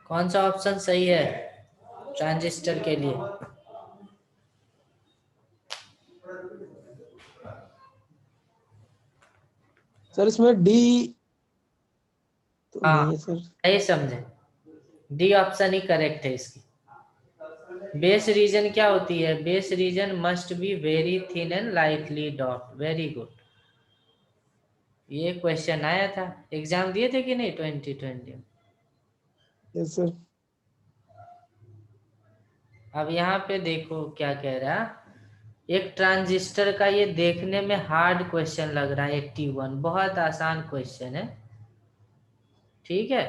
कौन सा ऑप्शन सही है ट्रांजिस्टर के लिए? सर इसमें डी तो नहीं हाँ है सर। सही समझे, डी ऑप्शन ही करेक्ट है इसकी। बेस रीजन क्या होती है? Base reason must be very thin and lightly dot. Very good, ये क्वेश्चन आया था, एग्जाम दिए थे कि नहीं 2020 में? Yes sir. अब यहाँ पे देखो क्या कह रहा है, एक ट्रांजिस्टर का, ये देखने में हार्ड क्वेश्चन लग रहा है 81, बहुत आसान क्वेश्चन है, ठीक है,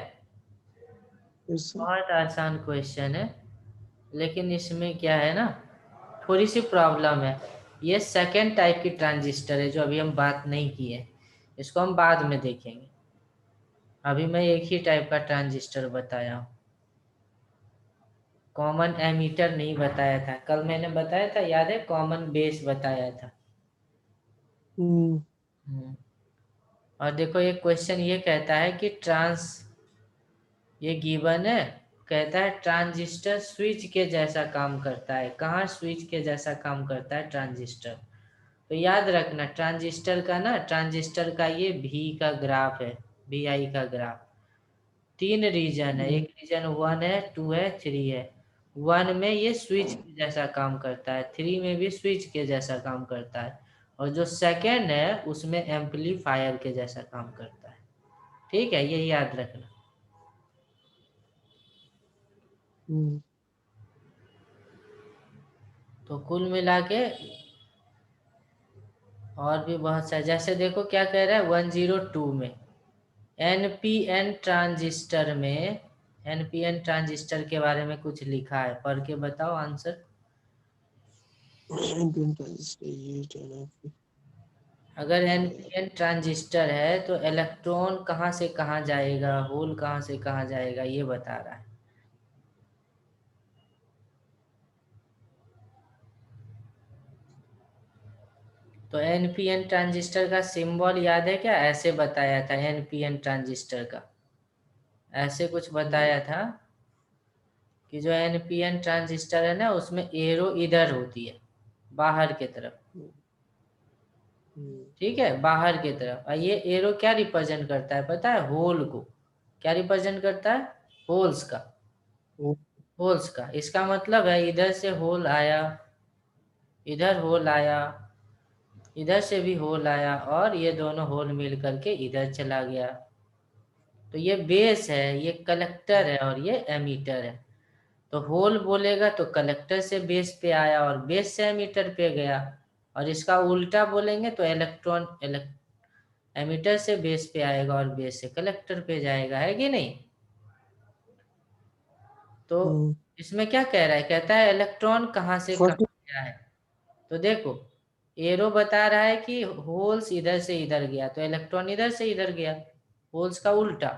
यस सर। बहुत आसान क्वेश्चन है, लेकिन इसमें क्या है ना, थोड़ी सी प्रॉब्लम है। ये सेकेंड टाइप की ट्रांजिस्टर है जो अभी हम बात नहीं की है, इसको हम बाद में देखेंगे। अभी मैं एक ही टाइप का ट्रांजिस्टर बताया हूँ, कॉमन एमीटर नहीं बताया था। कल मैंने बताया था, याद है, कॉमन बेस बताया था। हम्म। और देखो एक क्वेश्चन ये कहता है कि ये गिवन है, कहता है ट्रांजिस्टर स्विच के जैसा काम करता है। कहाँ स्विच के जैसा काम करता है ट्रांजिस्टर? तो याद रखना ट्रांजिस्टर का ना, ट्रांजिस्टर का ये भी का ग्राफ है, भी आई का ग्राफ। तीन रीजन है, एक रीजन 1 है, 2 है, 3 है। 1 में ये स्विच के जैसा काम करता है, 3 में भी स्विच के जैसा काम करता है, और जो सेकेंड है उसमें एम्पलीफायर के जैसा काम करता है। ठीक है, ये याद रखना। तो कुल मिला के और भी बहुत सा, जैसे देखो क्या कह रहा है 102 में, एनपीएन ट्रांजिस्टर में, एनपीएन ट्रांजिस्टर के बारे में कुछ लिखा है, पढ़ के बताओ आंसर। अगर एनपीएन ट्रांजिस्टर है तो इलेक्ट्रॉन कहाँ से कहाँ जाएगा, होल कहाँ से कहाँ जाएगा, ये बता रहा है। तो एनपीएन ट्रांजिस्टर का सिंबल याद है क्या? ऐसे बताया था एनपीएन ट्रांजिस्टर का, ऐसे कुछ बताया था कि जो एनपीएन ट्रांजिस्टर है ना, उसमें एरो इधर होती है, बाहर की तरफ, ठीक है, बाहर की तरफ। और ये एरो क्या रिप्रेजेंट करता है पता है? होल को। क्या रिप्रेजेंट करता है? होल्स का, होल्स का। इसका मतलब है इधर से होल आया, इधर होल आया, इधर से भी होल आया, और ये दोनों होल मिल करके इधर चला गया। तो ये बेस है, ये कलेक्टर है, और ये एमीटर है। तो होल बोलेगा तो कलेक्टर से बेस पे आया और बेस से एमीटर पे गया, और इसका उल्टा बोलेंगे तो इलेक्ट्रॉन एमीटर से बेस पे आएगा और बेस से कलेक्टर पे जाएगा, है कि नहीं? तो इसमें क्या कह रहा है, कहता है इलेक्ट्रॉन कहाँ से कहाँ गया है। तो देखो एरो बता रहा है कि होल्स इधर से इधर गया, तो इलेक्ट्रॉन इधर से इधर गया, होल्स का उल्टा।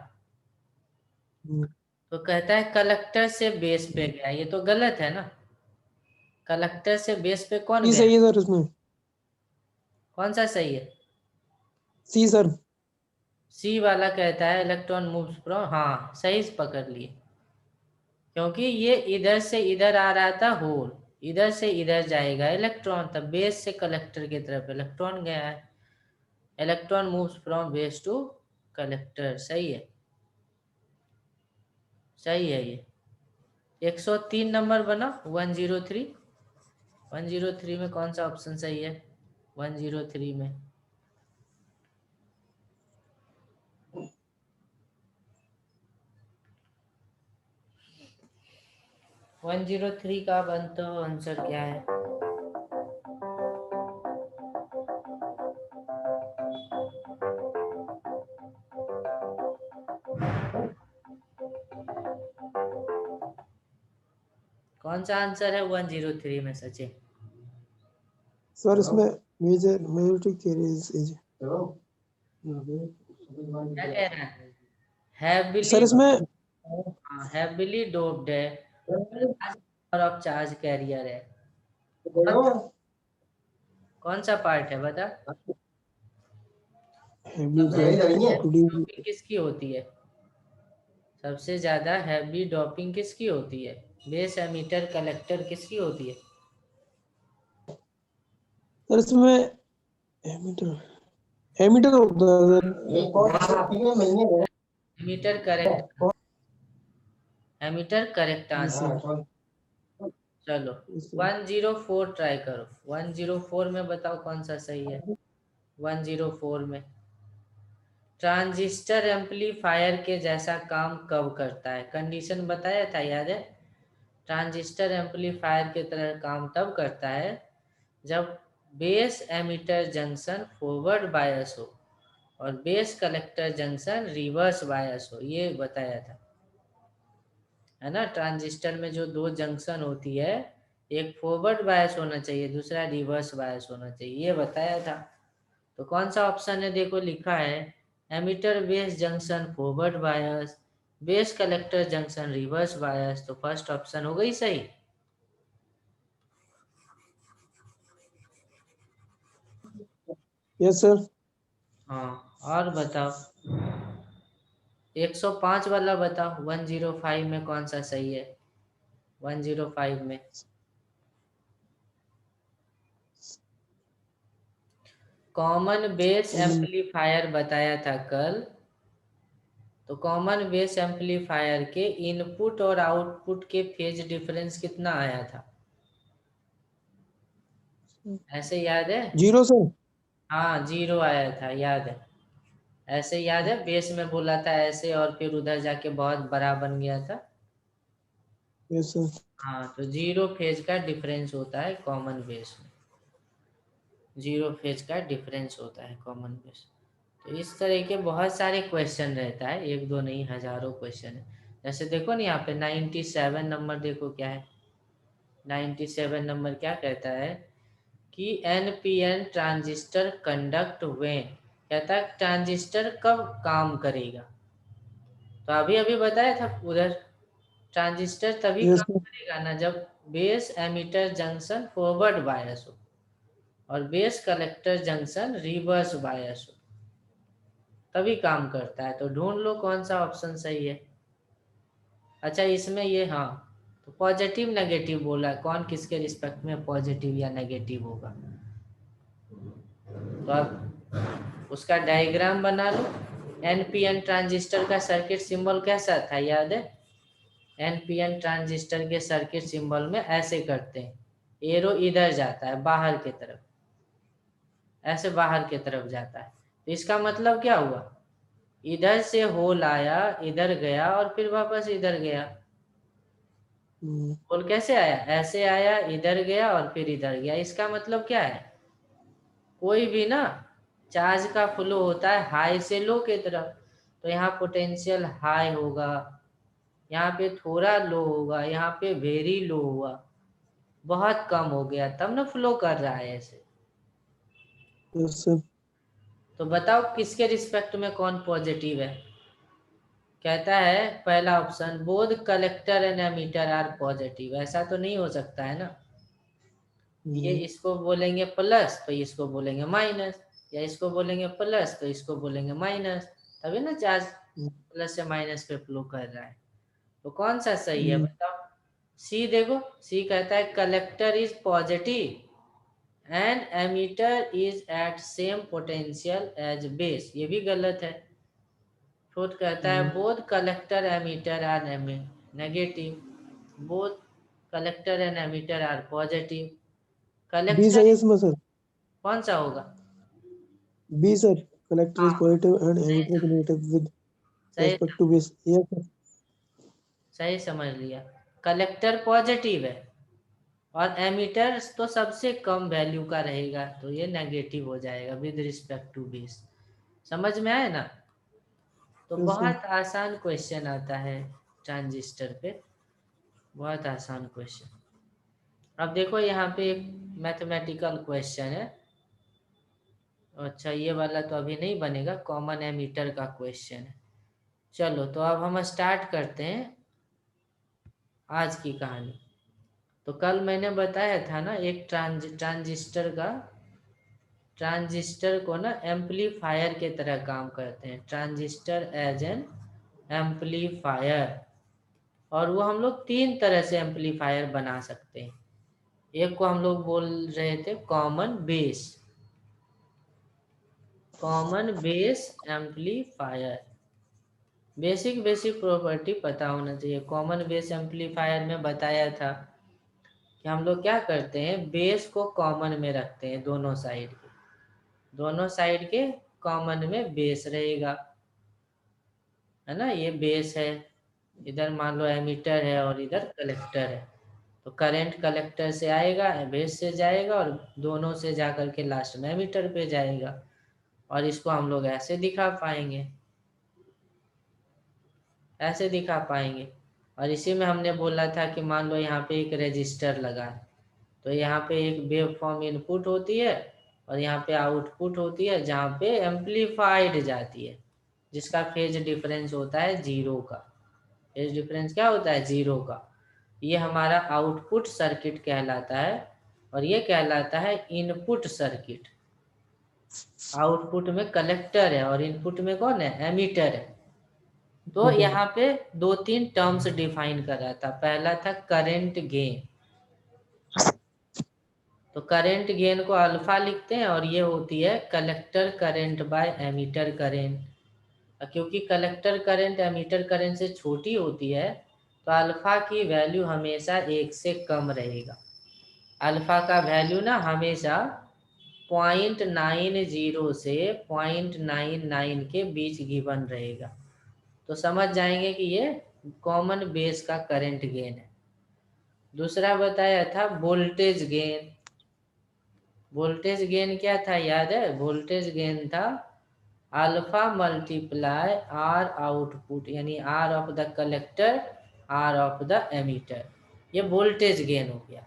तो कहता है कलेक्टर से बेस पे गया, ये तो गलत है ना। कलेक्टर से बेस पे कौन सी गया? सही है सर उसमें। कौन सा सही है? सी सर। सी वाला कहता है इलेक्ट्रॉन मूव्स फ्रॉम, हाँ सही पकड़ लिए, क्योंकि ये इधर से इधर आ रहा था होल, इधर से इधर जाएगा इलेक्ट्रॉन, तब बेस से कलेक्टर की तरफ इलेक्ट्रॉन गया है। Electron moves from base to collector, सही है, सही है ये। 103 नंबर बना, 103, 103 में कौन सा ऑप्शन सही है? 103 में 103 का बनता आंसर क्या है? कौन सा आंसर है 103 में सचिन? सर इसमें मेजोरिटी थ्योरीज इज क्या कह रहा है? हैविली, सर इसमें हाँ हैविली डोप्ड है, नंबर ऑफ चार्ज कैरियर है। कौन सा पार्ट है बता? सबसे ज्यादा इंक्लूडिंग डोपिंग किसकी होती है? सबसे ज्यादा हैवी डोपिंग किसकी होती है? बेस एमीटर कलेक्टर किसकी होती है? सर इसमें एमीटर एमीटर होता है sir. Emitter correct, emitter correct answer. चलो 104 ट्राई करो। 104 में बताओ कौन सा सही है। 104 में ट्रांजिस्टर एम्पलीफायर के जैसा काम कब करता है? कंडीशन बताया था, याद है? ट्रांजिस्टर एम्पलीफायर की तरह काम तब करता है जब base emitter junction forward bias हो और base collector junction reverse bias हो, ये बताया था, है ना। ट्रांजिस्टर में जो दो जंक्शन होती है, एक फॉरवर्ड बायस होना चाहिए, दूसरा रिवर्स बायस होना चाहिए, ये बताया था। तो कौन सा ऑप्शन है? देखो लिखा है emitter base junction forward bias, base collector junction reverse bias, तो फर्स्ट ऑप्शन हो गई सही। Yes sir. हाँ, और बताओ 105 वाला बताओ। 105 में कौन सा सही है? 105 में कॉमन बेस एम्पलीफायर बताया था कल। तो कॉमन बेस एम्पलीफायर के इनपुट और आउटपुट के फेज डिफरेंस कितना आया था? ऐसे याद है? 0 सर। हाँ 0 आया था, याद है। ऐसे याद है, बेस में बोला था ऐसे और फिर उधर जाके बहुत बड़ा बन गया था। Yes sir. हाँ, तो 0 फेज का डिफरेंस होता है कॉमन बेस में। 0 फेज का डिफरेंस होता है कॉमन बेस। तो इस तरह के बहुत सारे क्वेश्चन रहता है, एक दो नहीं हजारों क्वेश्चन है। जैसे देखो ना यहाँ पे 97 नंबर, देखो क्या है। 97 नंबर क्या कहता है कि एनपीएन ट्रांजिस्टर कंडक्ट व्हेन, कहता है ट्रांजिस्टर कब काम करेगा। तो अभी अभी बताया था उधर, ट्रांजिस्टर तभी यस काम सर। करेगा ना जब base emitter junction forward bias हो और base collector junction reverse bias हो, तभी काम करता है। तो ढूंढ लो कौन सा ऑप्शन सही है। अच्छा इसमें ये, हाँ, तो पॉजिटिव नेगेटिव बोला, कौन किसके रिस्पेक्ट में पॉजिटिव या नेगेटिव होगा। तो अब उसका डायग्राम बना लो। एनपीएन ट्रांजिस्टर का सर्किट सिंबल कैसा था, याद है? एनपीएन ट्रांजिस्टर के सर्किट सिंबल में ऐसे करते हैं, एरो इधर जाता है बाहर की तरफ, ऐसे बाहर की तरफ जाता है। तो इसका मतलब क्या हुआ? इधर से होल आया, इधर गया और फिर वापस इधर गया। होल कैसे आया? ऐसे आया, इधर गया और फिर इधर गया। इसका मतलब क्या है? कोई भी ना चार्ज का फ्लो होता है हाई से लो की तरफ, तो यहाँ पोटेंशियल हाई होगा, यहाँ पे थोड़ा लो होगा, यहाँ पे वेरी लो हुआ, बहुत कम हो गया, तब ना फ्लो कर रहा है ऐसे। Yes sir. तो बताओ किसके रिस्पेक्ट में कौन पॉजिटिव है? कहता है पहला option, both collector and emitter are positive. ऐसा तो नहीं हो सकता है ना, ये इसको बोलेंगे प्लस तो इसको बोलेंगे माइनस, या इसको बोलेंगे प्लस तो इसको बोलेंगे माइनस, तभी ना चार्ज प्लस से माइनस पे फ्लो कर रहा है। तो कौन सा सही है बताओ? सी देखो, सी कहता है collector is positive and emitter is at same potential as base, ये भी गलत है। फोर्थ कहता है both collector emitter are negative, both collector and emitter are positive. B सही कलेक्टर है इसमें सर। कौन सा होगा? B sir. कलेक्टर हाँ इज पॉजिटिव एंड सही, एमीटर नेगेटिव विद सही, respect to base. Yes sir. सही समझ लिया। कलेक्टर पॉजिटिव है और एमीटर तो सबसे कम वैल्यू का रहेगा, तो ये नेगेटिव हो जाएगा विद रिस्पेक्ट टू बेस। समझ में आया ना? तो यस सर। बहुत आसान क्वेश्चन आता है ट्रांजिस्टर पे, बहुत आसान क्वेश्चन। अब देखो यहाँ पे एक मैथमेटिकल क्वेश्चन है। अच्छा ये वाला तो अभी नहीं बनेगा, कॉमन एमीटर का क्वेश्चन है। चलो तो अब हम स्टार्ट करते हैं आज की कहानी। तो कल मैंने बताया था ना एक ट्रांजिस्टर को ना एम्पलीफायर के तरह काम करते हैं। ट्रांजिस्टर एज एन एम्पलीफायर, और वो हम लोग 3 तरह से एम्पलीफायर बना सकते हैं। एक को हम लोग बोल रहे थे common base, common base amplifier. Basic property पता होना चाहिए। कॉमन बेस एम्पलीफायर में बताया था कि हम लोग क्या करते हैं, बेस को कॉमन में रखते हैं, दोनों साइड के, दोनों साइड के कॉमन में बेस रहेगा, है ना। ये बेस है, इधर मान लो एमीटर है और इधर कलेक्टर है, तो करंट कलेक्टर से आएगा, बेस से जाएगा और दोनों से जा करके लास्ट में एमीटर पे जाएगा। और इसको हम लोग ऐसे दिखा पाएंगे, ऐसे दिखा पाएंगे। और इसी में हमने बोला था कि मान लो यहाँ पे एक रेजिस्टर लगा है, तो यहाँ पे एक वेव फॉर्म इनपुट होती है और यहाँ पे आउटपुट होती है, जहाँ पे एम्पलीफाइड जाती है, जिसका फेज डिफरेंस होता है 0 का। फेज डिफरेंस क्या होता है? 0 का। ये हमारा आउटपुट सर्किट कहलाता है और ये कहलाता है इनपुट सर्किट। आउटपुट में कलेक्टर है और इनपुट में कौन है? एमीटर है। तो यहाँ पे 2-3 टर्म्स डिफाइन कर रहा था। पहला था करंट गेन, तो करंट गेन को अल्फा लिखते हैं और ये होती है collector current by emitter current. क्योंकि कलेक्टर करंट एमीटर करंट से छोटी होती है, तो अल्फा की वैल्यू हमेशा 1 से कम रहेगा। अल्फा का वैल्यू ना हमेशा 0.90 से 0.99 के बीच गिवन रहेगा। तो समझ जाएंगे कि ये कॉमन बेस का करंट गेन है। दूसरा बताया था वोल्टेज गेन। वोल्टेज गेन क्या था याद है? वोल्टेज गेन था अल्फा मल्टीप्लाई आर आउटपुट, यानी R of the collector, R of the emitter. ये वोल्टेज गेन हो गया।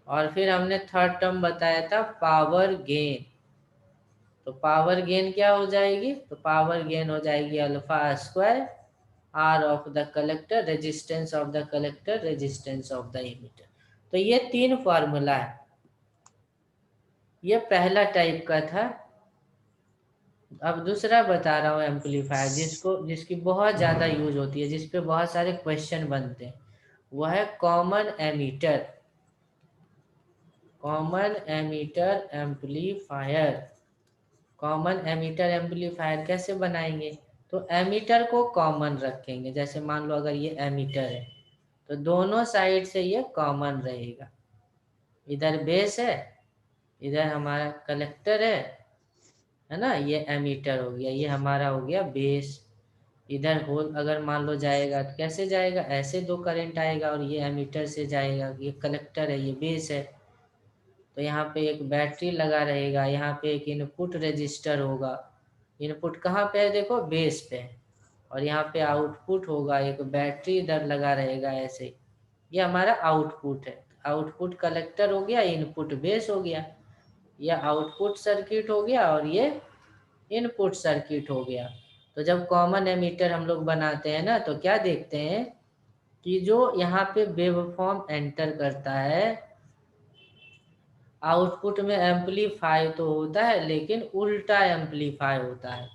और फिर हमने थर्ड टर्म बताया था पावर गेन। तो पावर गेन क्या हो जाएगी? तो पावर गेन हो जाएगी alpha square R of the collector, resistance of the collector, resistance of the emitter. तो ये 3 फॉर्मूला है। ये पहला टाइप का था। अब दूसरा बता रहा हूँ एम्पलीफायर, जिसकी बहुत ज़्यादा यूज होती है, जिस पे बहुत सारे क्वेश्चन बनते हैं, वह है common ammeter. Common ammeter amplifier. Common ammeter amplifier कैसे बनाएंगे? तो एमीटर को कॉमन रखेंगे। जैसे मान लो अगर ये एमीटर है, तो दोनों साइड से ये कॉमन रहेगा। इधर बेस है, इधर हमारा कलेक्टर है ना, ये एमीटर हो गया, ये हमारा हो गया बेस। इधर होल अगर मान लो जाएगा तो कैसे जाएगा? ऐसे 2 करंट आएगा और ये एमीटर से जाएगा, ये कलेक्टर है, ये बेस है। तो यहाँ पे एक बैटरी लगा रहेगा, यहाँ पे एक इनपुट रजिस्टर होगा। इनपुट कहाँ पे है? देखो बेस पे है। और यहाँ पे आउटपुट होगा, एक बैटरी इधर लगा रहेगा ऐसे। ये हमारा आउटपुट है। आउटपुट कलेक्टर हो गया, इनपुट बेस हो गया। यह आउटपुट सर्किट हो गया और ये इनपुट सर्किट हो गया। तो जब कॉमन एमीटर हम लोग बनाते हैं ना, तो क्या देखते हैं कि जो यहाँ पे वेवफॉर्म एंटर करता है, आउटपुट में एम्पलीफाई तो होता है लेकिन उल्टा एम्पलीफाई होता है।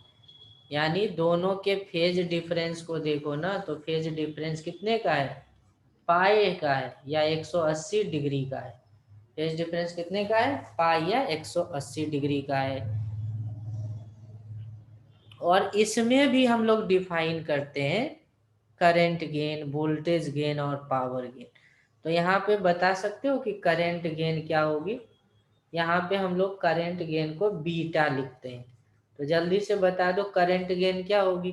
यानी दोनों के फेज डिफरेंस को देखो ना, तो फेज डिफरेंस कितने का है? पाई का है या 180 डिग्री का है। फेज डिफरेंस कितने का है? पाई या 180 डिग्री का है। और इसमें भी हम लोग डिफाइन करते हैं करंट गेन, वोल्टेज गेन और पावर गेन। तो यहाँ पे बता सकते हो कि करंट गेन क्या होगी? यहाँ पे हम लोग करंट गेन को बीटा लिखते हैं। तो जल्दी से बता दो करंट गेन क्या होगी?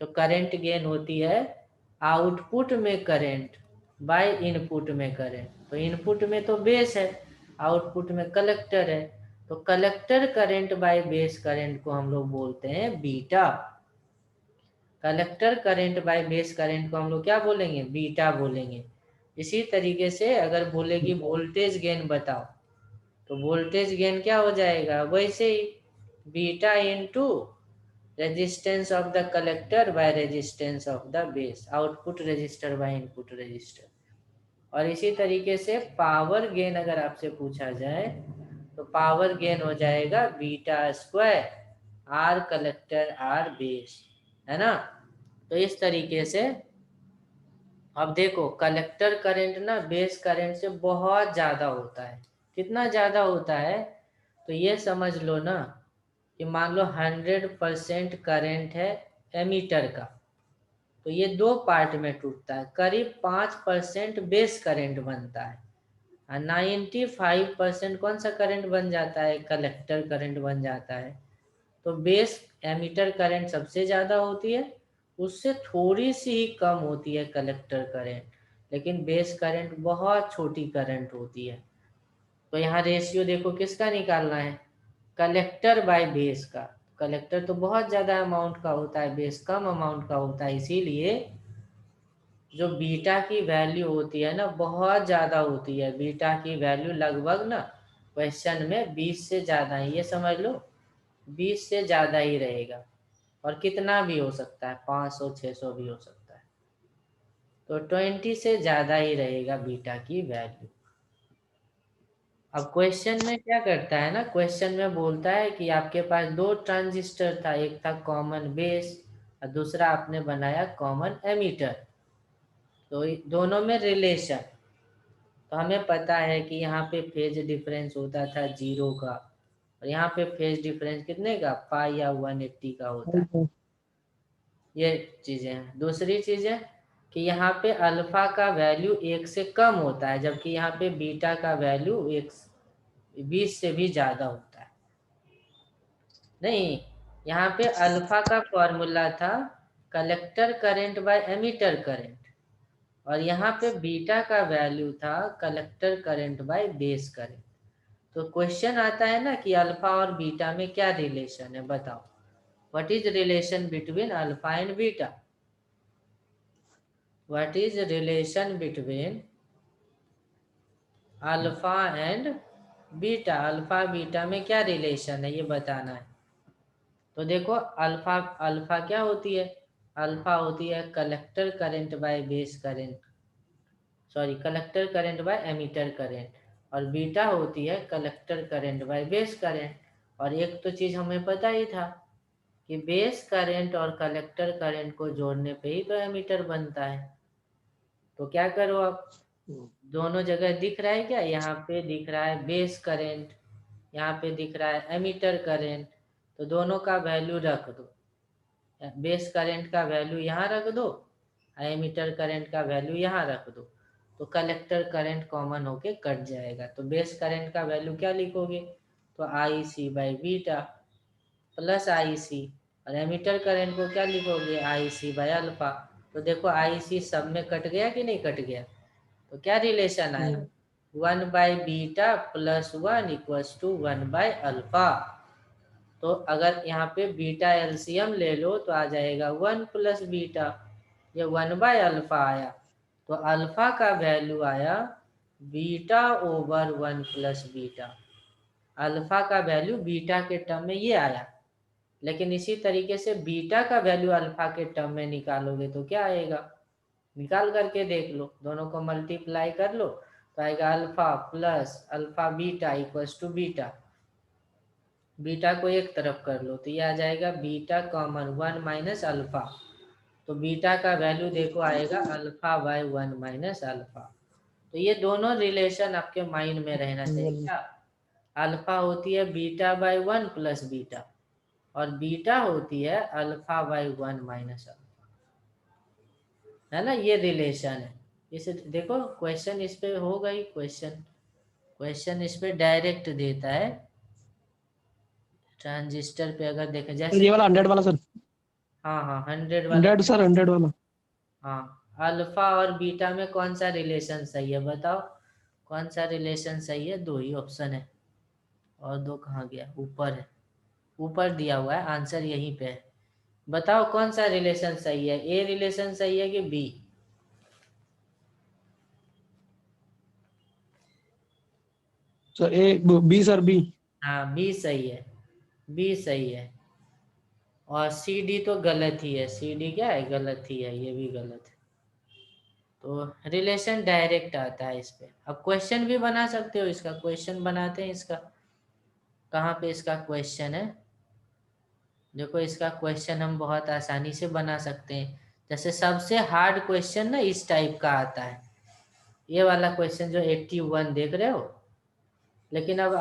तो करंट गेन होती है आउटपुट में करंट बाय इनपुट में करंट। तो इनपुट में तो बेस है, आउटपुट में कलेक्टर है, तो collector current by base current को हम लोग बोलते हैं beta. Collector current by base current को हम लोग क्या बोलेंगे? बीटा बोलेंगे। इसी तरीके से अगर बोलेगी वोल्टेज गेन बताओ, तो वोल्टेज गेन क्या हो जाएगा? वैसे ही beta into resistance of the collector by resistance of the base, output resistor by input resistor. और इसी तरीके से पावर गेन अगर आपसे पूछा जाए, तो पावर गेन हो जाएगा beta square R collector R base, है ना। तो इस तरीके से अब देखो कलेक्टर करंट ना बेस करंट से बहुत ज्यादा होता है। कितना ज्यादा होता है, तो ये समझ लो ना कि मान लो 100% करंट है एमीटर का, तो ये दो पार्ट में टूटता है, करीब 5% बेस करंट बनता है और 95% कौन सा करंट बन जाता है, कलेक्टर करंट बन जाता है। तो बेस एमीटर करंट सबसे ज़्यादा होती है, उससे थोड़ी सी ही कम होती है कलेक्टर करंट, लेकिन बेस करंट बहुत छोटी करंट होती है। तो यहाँ रेशियो देखो किसका निकालना है, कलेक्टर बाय बेस का। कलेक्टर तो बहुत ज़्यादा अमाउंट का होता है, बेस कम अमाउंट का होता है, इसीलिए जो बीटा की वैल्यू होती है ना बहुत ज़्यादा होती है। बीटा की वैल्यू लगभग ना क्वेश्चन में 20 से ज़्यादा है, ये समझ लो 20 से ज़्यादा ही रहेगा, और कितना भी हो सकता है, 500 600 भी हो सकता है। तो 20 से ज़्यादा ही रहेगा बीटा की वैल्यू। अब क्वेश्चन में क्या करता है ना, क्वेश्चन में बोलता है कि आपके पास दो ट्रांजिस्टर था, एक था कॉमन बेस और दूसरा आपने बनाया कॉमन एमीटर। तो दोनों में रिलेशन, तो हमें पता है कि यहाँ पे फेज डिफरेंस होता था 0 का, और यहाँ पे फेज डिफरेंस कितने का, पाई या 180 का होता है। ये चीजें हैं। दूसरी चीज है कि यहाँ पे अल्फा का वैल्यू 1 से कम होता है, जबकि यहाँ पे बीटा का वैल्यू 20 से भी ज्यादा होता है। नहीं, यहाँ पे अल्फा का फॉर्मूला था collector current by emitter current, और यहाँ पे बीटा का वैल्यू था collector current by base current. तो क्वेश्चन आता है ना कि अल्फा और बीटा में क्या रिलेशन है, बताओ what is relation between alpha and beta. What is relation between alpha and beta, alpha beta में क्या रिलेशन है ये बताना है। तो देखो अल्फा, अल्फा क्या होती है, अल्फा होती है collector current by base current, sorry collector current by emitter current, और बीटा होती है collector current by base current. और एक तो चीज हमें पता ही था कि बेस करंट और कलेक्टर करंट को जोड़ने पे ही तो एमीटर बनता है। तो क्या करो अब, दोनों जगह दिख रहा है क्या, यहाँ पे दिख रहा है बेस करंट, यहाँ पे दिख रहा है एमीटर करंट, तो दोनों का वैल्यू रख दो। बेस करंट का वैल्यू यहाँ रख दो, एमीटर करंट का वैल्यू यहाँ रख दो, तो कलेक्टर करंट कॉमन होके कट जाएगा। तो बेस करंट का वैल्यू क्या लिखोगे, तो आई सी बाई बीटा प्लस आई सी, और एमीटर करंट को क्या लिखोगे, आई सी बाई अल्फा। तो देखो आई सी सब में कट गया कि नहीं कट गया, तो क्या रिलेशन आया, 1/बीटा प्लस 1 इक्वल्स टू 1/अल्फा। तो अगर यहाँ पे बीटा एलसीएम ले लो तो आ जाएगा 1 प्लस बीटा, ये 1/अल्फा आया। तो अल्फा का वैल्यू आया beta over 1 plus beta, alpha का वैल्यू बीटा के टर्म में ये आया। लेकिन इसी तरीके से बीटा का वैल्यू अल्फा के टर्म में निकालोगे तो क्या आएगा, निकाल करके देख लो, दोनों को मल्टीप्लाई कर लो तो आएगा alpha plus alpha beta equals to beta. Beta को एक तरफ कर लो तो ये आ जाएगा बीटा कॉमन 1 माइनस अल्फा, तो बीटा का वैल्यू देखो आएगा अल्फा बाय 1 माइनस अल्फा। तो ये दोनों रिलेशन आपके माइंड में रहना चाहिए क्या, अल्फा होती है बीटा बाय 1 प्लस बीटा, और बीटा होती है अल्फा बाय 1 माइनस अल्फा, है ना, ये रिलेशन है। इसे देखो क्वेश्चन इस पे होगा ही, क्वेश्चन क्वेश्चन इस पे डायरेक्ट देता है। ट्रांजिस्टर पे अगर देखें जैसे, ये वाला 100 वाला सर, हाँ हाँ 100 वाला, 100 सर, 100 वाला। हाँ अल्फा और बीटा में कौन सा रिलेशन सही है बताओ, कौन सा रिलेशन सही है, दो ही ऑप्शन है, और दो कहाँ गया, ऊपर है, ऊपर दिया हुआ है, आंसर यहीं पे है। बताओ कौन सा रिलेशन सही है, ए रिलेशन सही है कि बी, सर ए, बी सर, बी। हाँ बी सही है, बी सही है। और सी डी तो गलत ही है, सी डी क्या है, गलत ही है, ये भी गलत है। तो रिलेशन डायरेक्ट आता है इस पे। अब क्वेश्चन भी बना सकते हो, इसका क्वेश्चन बनाते हैं इसका, कहाँ पे इसका क्वेश्चन है, देखो इसका क्वेश्चन हम बहुत आसानी से बना सकते हैं। जैसे सबसे हार्ड क्वेश्चन ना इस टाइप का आता है, ये वाला क्वेश्चन जो 81 देख रहे हो, लेकिन अब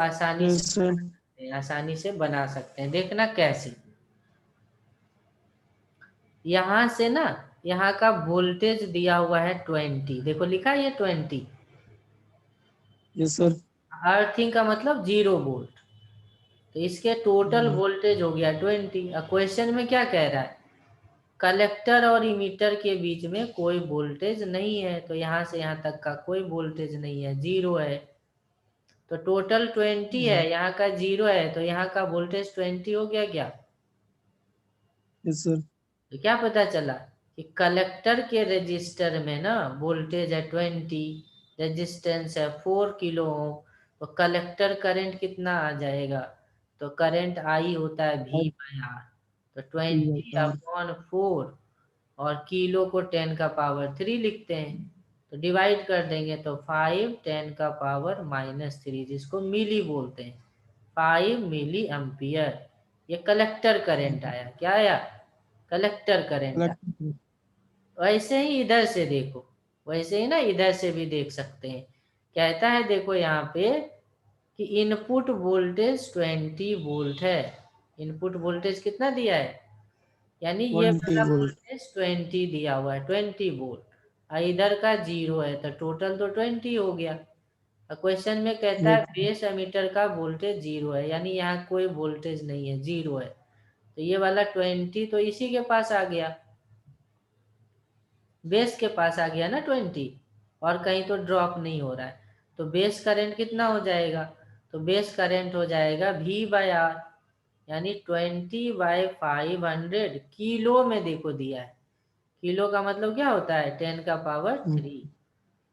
यस सर। आसानी से बना सकते हैं। देखना कैसे, यहां से ना यहाँ का वोल्टेज दिया हुआ है 20, देखो लिखा है ये 20, यस सर। अर्थिंग का मतलब 0 वोल्ट, तो इसके टोटल वोल्टेज हो गया 20। अब क्वेश्चन में क्या कह रहा है, कलेक्टर और इमीटर के बीच में कोई वोल्टेज नहीं है, तो यहाँ से यहाँ तक का कोई वोल्टेज नहीं है, 0 है। तो टोटल 20 है, यहाँ का 0 है, तो यहाँ का वोल्टेज 20 हो गया क्या। Yes sir. तो क्या पता चला कि कलेक्टर के रेजिस्टर में ना वोल्टेज है 20, रेजिस्टेंस है 4 किलो ओम, तो कलेक्टर करंट कितना आ जाएगा, तो करंट आई होता है V बाई आर, तो 20/4, और किलो को 10⁻³ लिखते हैं, तो डिवाइड कर देंगे तो 5 10⁻³ जिसको मिली बोलते हैं, 5 मिली एम्पियर। ये कलेक्टर करंट आया, क्या आया, कलेक्टर करंट। वैसे ही इधर से देखो, वैसे ही ना इधर से भी देख सकते हैं, कहता है देखो यहाँ पे कि इनपुट वोल्टेज 20 वोल्ट है, इनपुट वोल्टेज कितना दिया है, यानी ये 20 वाला वोल्ट। वोल्टेज 20 दिया हुआ है, 20 वोल्ट, और इधर का 0 है, तो टोटल तो 20 हो गया। क्वेश्चन में कहता है बेस एमीटर का वोल्टेज 0 है, यानी यहाँ कोई वोल्टेज नहीं है, 0 है, तो ये वाला 20 तो इसी के पास आ गया, बेस के पास आ गया ना 20, और कहीं तो ड्रॉप नहीं हो रहा है, तो बेस करंट कितना हो जाएगा, तो बेस करंट हो जाएगा V बाई आर, यानी 20/500 किलो में देखो दिया है, किलो का मतलब क्या होता है 10⁻³,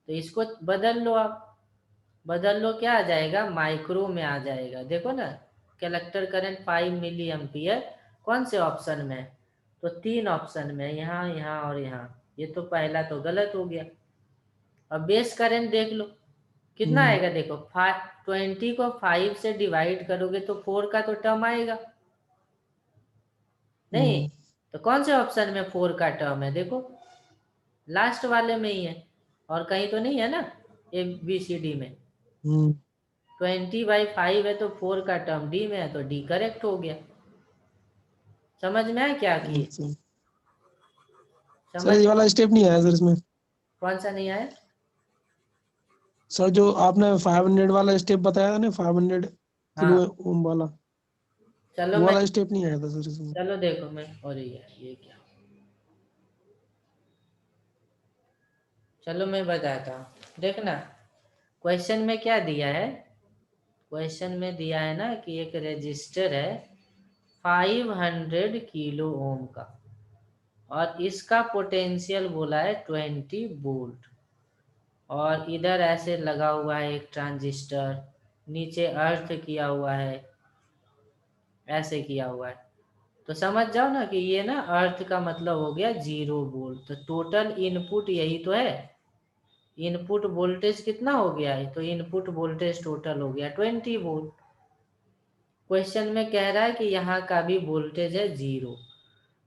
तो इसको बदल लो, आप बदल लो, क्या आ जाएगा, माइक्रो में आ जाएगा। देखो ना, कलेक्टर करंट 5 मिली एम्पियर कौन से ऑप्शन में है, तो 3 ऑप्शन में, यहाँ यहाँ और यहाँ, ये तो पहला तो गलत हो गया। अब बेस करंट देख लो कितना आएगा, देखो 20 को 5 से डिवाइड करोगे तो 4 का तो टर्म आएगा, नहीं, तो कौन से ऑप्शन में 4 का टर्म है, देखो लास्ट वाले में ही है, और कहीं तो नहीं है ना ABCD में। 20/5 है तो 4 का टर्म D में है, तो D करेक्ट हो गया। समझ में आया क्या किए, सर समझ, ये वाला स्टेप नहीं आया सर इसमें। कौन सा नहीं आया, सर जो आपने 500 वाला स्टेप बताया था ना, 500 किलो हाँ ओम वाला, चलो वो मैं, वाला स्टेप नहीं आया था सर इसमें। चलो देखो मैं, और ये क्या, चलो मैं बताता हूँ, देखना क्वेश्चन में क्या दिया है, क्वेश्चन में दिया है ना कि एक रेजिस्टर है 500 किलो ओम का, और इसका पोटेंशियल बोला है 20 वोल्ट, और इधर ऐसे लगा हुआ है एक ट्रांजिस्टर, नीचे अर्थ किया हुआ है, ऐसे किया हुआ है, तो समझ जाओ ना कि ये ना अर्थ का मतलब हो गया 0 वोल्ट, तो टोटल इनपुट यही तो है, इनपुट वोल्टेज कितना हो गया है, तो इनपुट वोल्टेज टोटल हो गया 20 वोल्ट। क्वेश्चन में कह रहा है कि यहाँ का भी वोल्टेज है 0,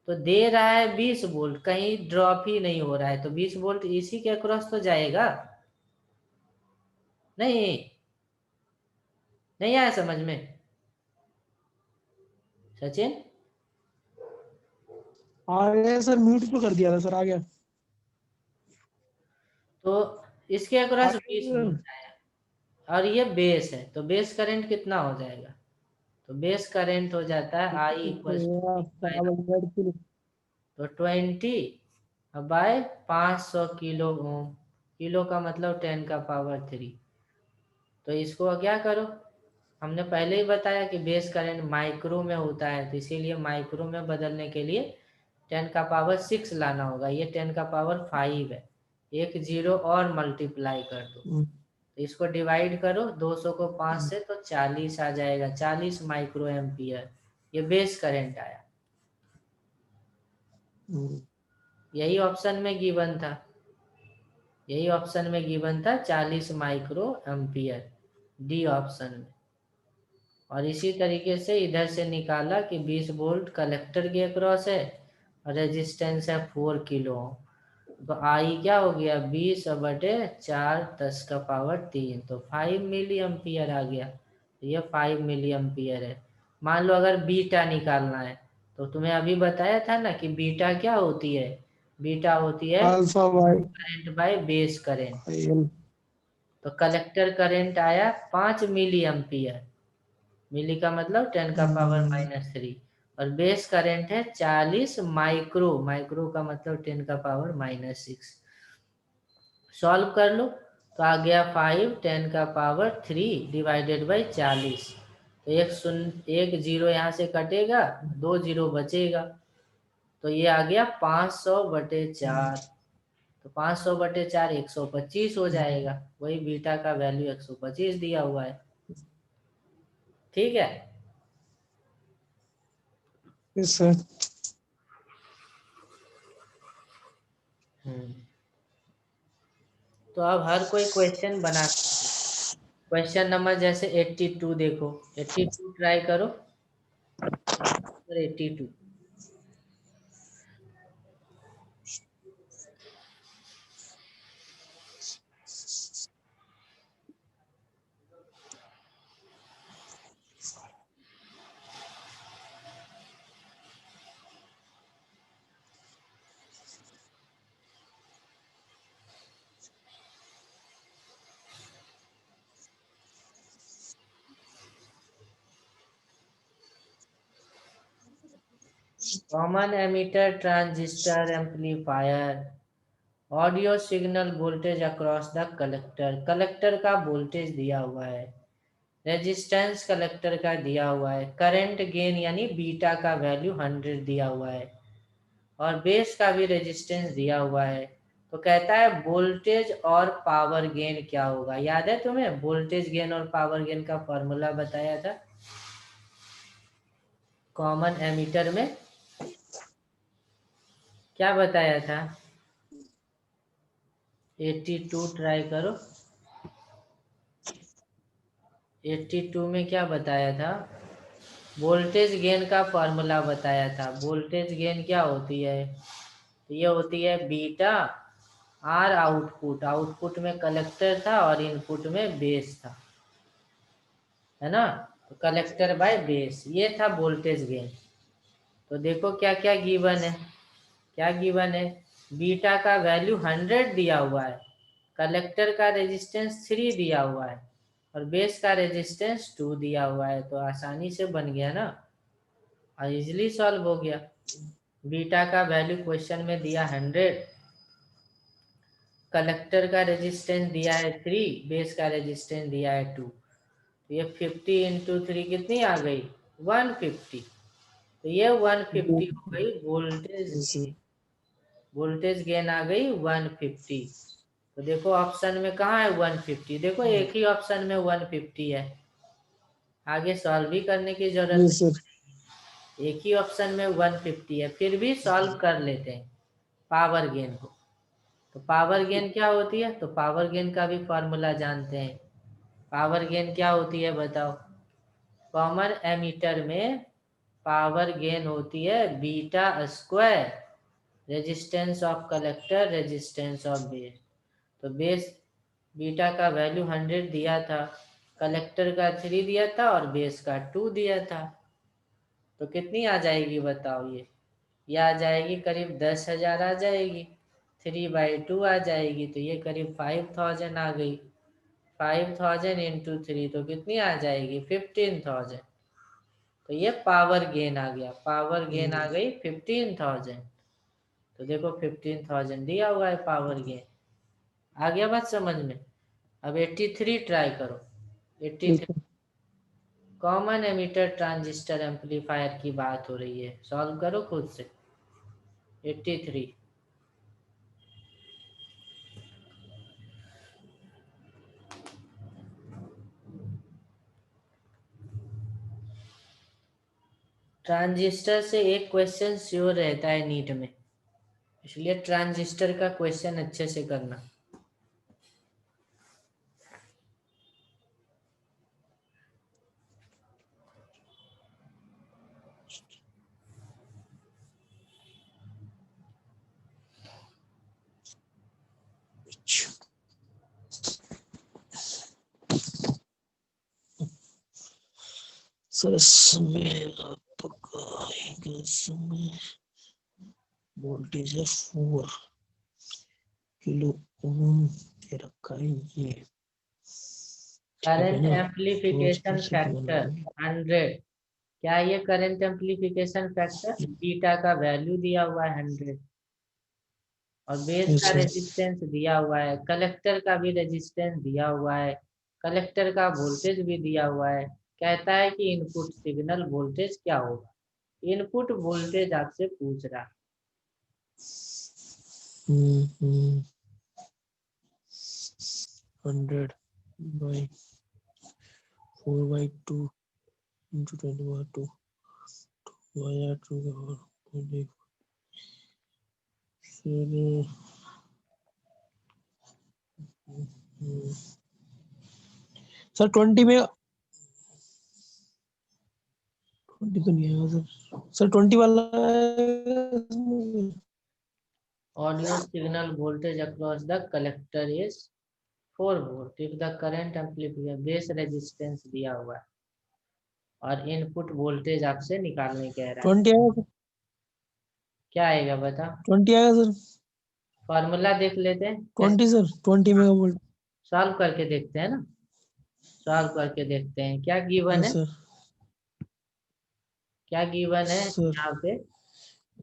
तो दे रहा है 20 वोल्ट, कहीं ड्रॉप ही नहीं हो रहा है, तो 20 वोल्ट इसी के अक्रॉस तो जाएगा, नहीं, नहीं आया समझ में सचिन, आ गया सर, म्यूट तो कर दिया था सर, आ गया। तो इसके आ अक्रॉस गया 20 वोल्ट आया, और ये बेस है, तो बेस करंट कितना हो जाएगा, तो बेस करंट हो जाता है I इक्वल्स टू 500 किलो। तो 20/500 किलो ओम, किलो का मतलब 10⁻³, तो इसको क्या करो, हमने पहले ही बताया कि बेस करंट माइक्रो में होता है, तो इसीलिए माइक्रो में बदलने के लिए 10⁻6 लाना होगा, ये 10⁻5 है, एक 0 और मल्टीप्लाई कर दो, तो इसको डिवाइड करो 200 को 5 से, तो 40 आ जाएगा, 40 माइक्रो एम्पियर, ये बेस करंट आया, यही ऑप्शन में गिवन था, यही ऑप्शन में गिवन था 40 माइक्रो एम्पियर, डी ऑप्शन में। और इसी तरीके से इधर से निकाला कि 20 वोल्ट कलेक्टर के अक्रॉस है, और रेजिस्टेंस है 4 किलो ओम। तो आई क्या हो गया 20/4 10⁻3, तो 5 मिली एम्पियर आ गया। तो ये 5 मिली एम्पियर है। मान लो अगर बीटा निकालना है तो तुम्हें अभी बताया था ना कि बीटा क्या होती है, बीटा होती है alpha by current by base current. L. तो कलेक्टर करंट आया 5 मिली एम्पियर, मिली का मतलब 10⁻³ और बेस करंट है 40 माइक्रो, माइक्रो का मतलब 10⁻⁻6। सॉल्व कर लो तो आ गया 5 10⁻³ डिवाइडेड बाई 40। तो एक जीरो यहाँ से कटेगा, 2 जीरो बचेगा, तो ये आ गया 500/4। तो 500/4 125 हो जाएगा, वही बीटा का वैल्यू 125 दिया हुआ है। ठीक है। Yes sir. तो अब हर कोई क्वेश्चन बना, क्वेश्चन नंबर जैसे 82 देखो, 82 ट्राई करो। 82 common emitter transistor amplifier, audio signal voltage across the collector. Collector का वोल्टेज दिया हुआ है, रेजिस्टेंस कलेक्टर का दिया हुआ है, करंट गेन यानी बीटा का वैल्यू 100 दिया हुआ है, और बेस का भी रेजिस्टेंस दिया हुआ है। तो कहता है वोल्टेज और पावर गेन क्या होगा। याद है तुम्हें वोल्टेज गेन और पावर गेन का फॉर्मूला बताया था कॉमन एमीटर में, क्या बताया था। 82 ट्राई करो। 82 में क्या बताया था, वोल्टेज गेन का फॉर्मूला बताया था। वोल्टेज गेन क्या होती है, तो ये होती है बीटा आर आउटपुट, आउटपुट में कलेक्टर था और इनपुट में बेस था, है ना। तो कलेक्टर बाय बेस, ये था वोल्टेज गेन। तो देखो क्या क्या गिवन है, क्या गिवन है, बीटा का वैल्यू 100 दिया हुआ है, कलेक्टर का रेजिस्टेंस 3 दिया हुआ है और बेस का रेजिस्टेंस 2 दिया हुआ है। तो आसानी से बन गया ना, और इजिली सॉल्व हो गया। बीटा का वैल्यू क्वेश्चन में दिया 100, कलेक्टर का रेजिस्टेंस दिया है 3, बेस का रेजिस्टेंस दिया है 2। तो ये 50 इंटू 3 कितनी आ गई 150। तो ये 150 हो गई वोल्टेज गेन, वोल्टेज गेन आ गई 150। तो देखो ऑप्शन में कहाँ है 150, देखो एक ही ऑप्शन में 150 है, आगे सॉल्व भी करने की जरूरत यस नहीं, सर। एक ही ऑप्शन में 150 है, फिर भी सॉल्व कर लेते हैं पावर गेन को। तो पावर गेन क्या होती है, तो पावर गेन का भी फॉर्मूला जानते हैं। पावर गेन क्या होती है बताओ, कॉमन एमीटर में पावर गेन होती है beta square, resistance of collector resistance of base. तो बेस बीटा का वैल्यू 100 दिया था, कलेक्टर का 3 दिया था और बेस का 2 दिया था। तो कितनी आ जाएगी बताओ, ये आ जाएगी करीब 10,000 आ जाएगी, 3/2 आ जाएगी, तो ये करीब 5000 आ गई। 5000 इंटू 3 तो कितनी आ जाएगी 15,000। तो ये पावर गेन आ गया, पावर गेन आ गई 15,000। तो देखो 15,000 दिया हुआ है पावर गेन। आ गया बात समझ में। अब 83 ट्राई करो। 83 कॉमन एमिटर ट्रांजिस्टर एम्पलीफायर की बात हो रही है, सॉल्व करो खुद से। 83 ट्रांजिस्टर से एक क्वेश्चन श्योर रहता है नीट में, इसलिए ट्रांजिस्टर का क्वेश्चन अच्छे से करना। सर इसमें आपका इसमें वोल्टेज है 4 किलो ओम दे रखा है ये, ठीक है करंट ना। एम्प्लीफिकेशन तो फैक्टर 100, क्या ये करंट एम्प्लीफिकेशन फैक्टर? बीटा का वैल्यू दिया हुआ है 100 और बेस यस का सर, रेजिस्टेंस दिया हुआ है, कलेक्टर का भी रेजिस्टेंस दिया हुआ है, कलेक्टर का वोल्टेज भी दिया हुआ है। कहता है कि इनपुट सिग्नल वोल्टेज क्या होगा। इनपुट वोल्टेज आपसे पूछ रहा है। 100 by 4/2 into 20/2 via 2 सर 20 में 20 तो नहीं आएगा सर 20 वाला audio signal voltage across the collector is 4 volt if the current amplifier base resistance दिया हुआ है और इनपुट वोल्टेज आपसे निकालने कह रहा है। 20 आएगा, क्या आएगा बता? 20 आएगा सर, फॉर्मूला देख लेते हैं, 20 सर, 20 मेगा वोल्ट। सॉल्व करके देखते हैं ना, सॉल्व करके देखते हैं क्या गिवन है, सर क्या गिवन है सर यहाँ पे।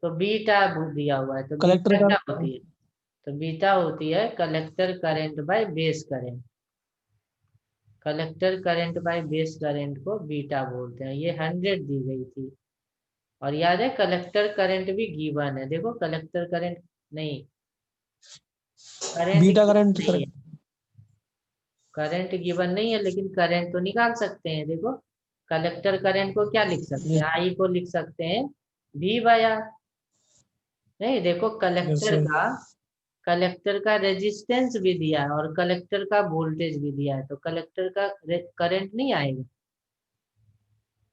तो बीटा दिया हुआ है, तो कलेक्टर बीटा का क्या होती है? तो बीटा होती है collector current by base current. Collector current by base current को बीटा बोलते हैं। ये 100 दी गई थी और याद है कलेक्टर करंट भी गिवन है। देखो कलेक्टर करंट नहीं, करंट बीटा गिवन करंट नहीं है, करंट गिवन नहीं है, लेकिन करंट तो निकाल सकते हैं। देखो कलेक्टर करंट को क्या लिख सकते हैं? आई को लिख सकते हैं V बाय आर। नहीं देखो यस सर, कलेक्टर का रेजिस्टेंस भी दिया है और कलेक्टर का वोल्टेज भी दिया है, तो कलेक्टर का करंट नहीं आएगा।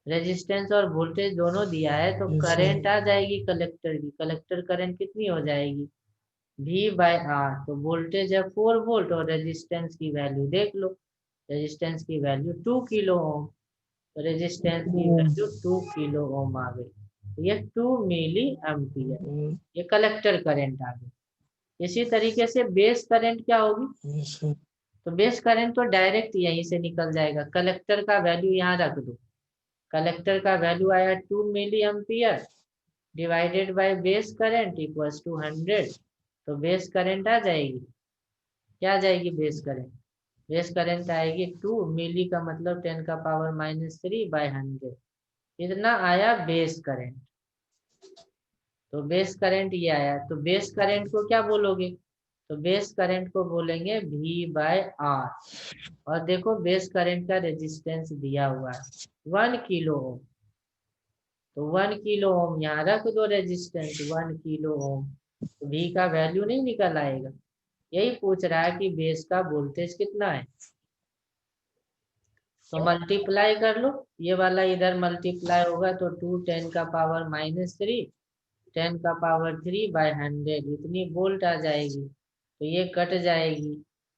रेजिस्टेंस और वोल्टेज दोनों दिया है तो यस सर, करंट आ जाएगी कलेक्टर की। कलेक्टर करंट कितनी हो जाएगी? V by R. तो वोल्टेज है 4 वोल्ट और रेजिस्टेंस की वैल्यू देख लो, रेजिस्टेंस की वैल्यू 2 किलो ओम। तो रेजिस्टेंस की वैल्यू 2 किलो ओम आ गई, तो ये 2 मिली एम्पियर, ये कलेक्टर करंट आ गई। इसी तरीके से बेस करंट क्या होगी? यस सर, तो बेस करंट तो डायरेक्ट यहीं से निकल जाएगा। कलेक्टर का वैल्यू यहाँ रख दो, कलेक्टर का वैल्यू आया 2 milli ampere divided by base current equals to 100। तो बेस करंट आ जाएगी, क्या आ जाएगी बेस करंट? बेस करंट आएगी 2 मिली का मतलब 10 का पावर -3 बाय 100। इतना आया बेस करंट। तो बेस करंट ये आया, तो बेस करंट को क्या बोलोगे? तो बेस करंट को बोलेंगे V बाय आर। और देखो बेस करंट का रेजिस्टेंस दिया हुआ है 1 किलो ओम। तो 1 किलो ओम यहाँ रख दो, रेजिस्टेंस 1 किलो ओम, तो V का वैल्यू नहीं निकल आएगा। यही पूछ रहा है कि बेस का वोल्टेज कितना है, तो मल्टीप्लाई कर लो। ये वाला इधर मल्टीप्लाई होगा तो 2 10 का पावर -3 10 का पावर 3 बाय 100 इतनी वोल्ट आ जाएगी। तो ये कट जाएगी,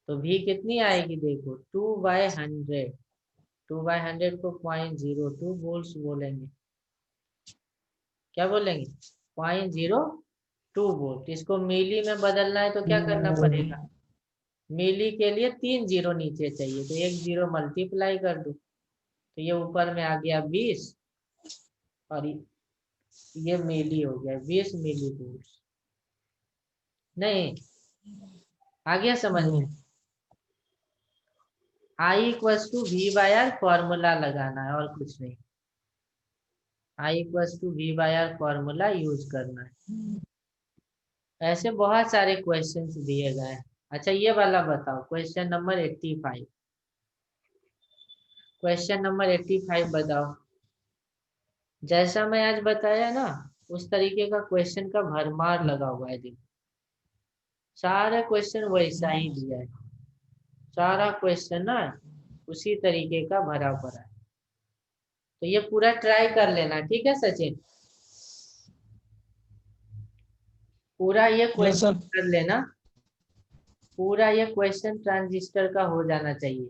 तो V कितनी आएगी? देखो 2/100, 2/100 को 0.02 वोल्ट बोलेंगे। क्या बोलेंगे? 0.02 वोल्ट। इसको मिली में बदलना है तो क्या करना पड़ेगा? मिली के लिए 3 जीरो नीचे चाहिए, तो 1 जीरो मल्टीप्लाई कर दो, तो ये ऊपर में आ गया 20 और ये मिली हो गया 20 मिली वोल्ट। नहीं आ गया समझ में? I equals to V by R formula लगाना है और कुछ नहीं। I equals to V by R formula use करना है। ऐसे बहुत सारे क्वेश्चंस दिए गए हैं। अच्छा ये वाला बताओ, क्वेश्चन नंबर 85। क्वेश्चन नंबर 85 बताओ। जैसा मैं आज बताया ना उस तरीके का क्वेश्चन का भरमार लगा हुआ है। देखो सारे क्वेश्चन वैसा ही दिया है, सारा क्वेश्चन ना उसी तरीके का भरा पड़ा है। तो ये पूरा ट्राई कर लेना, ठीक है सचिन? पूरा ये यस क्वेश्चन सर, कर लेना, पूरा ये क्वेश्चन ट्रांजिस्टर का हो जाना चाहिए।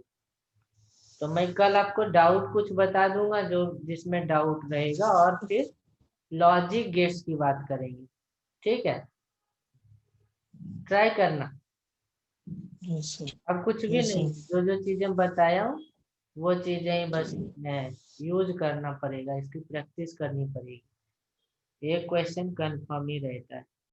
तो मैं कल आपको डाउट कुछ बता दूंगा जो जिसमें डाउट रहेगा, और फिर लॉजिक गेट्स की बात करेंगे, ठीक है? ट्राई करना। Yes sir. अब कुछ भी यस नहीं, सर। जो जो चीजें बताया हूँ वो चीजें ही बस यूज करना पड़ेगा, इसकी प्रैक्टिस करनी पड़ेगी। एक क्वेश्चन कंफर्म ही रहता है।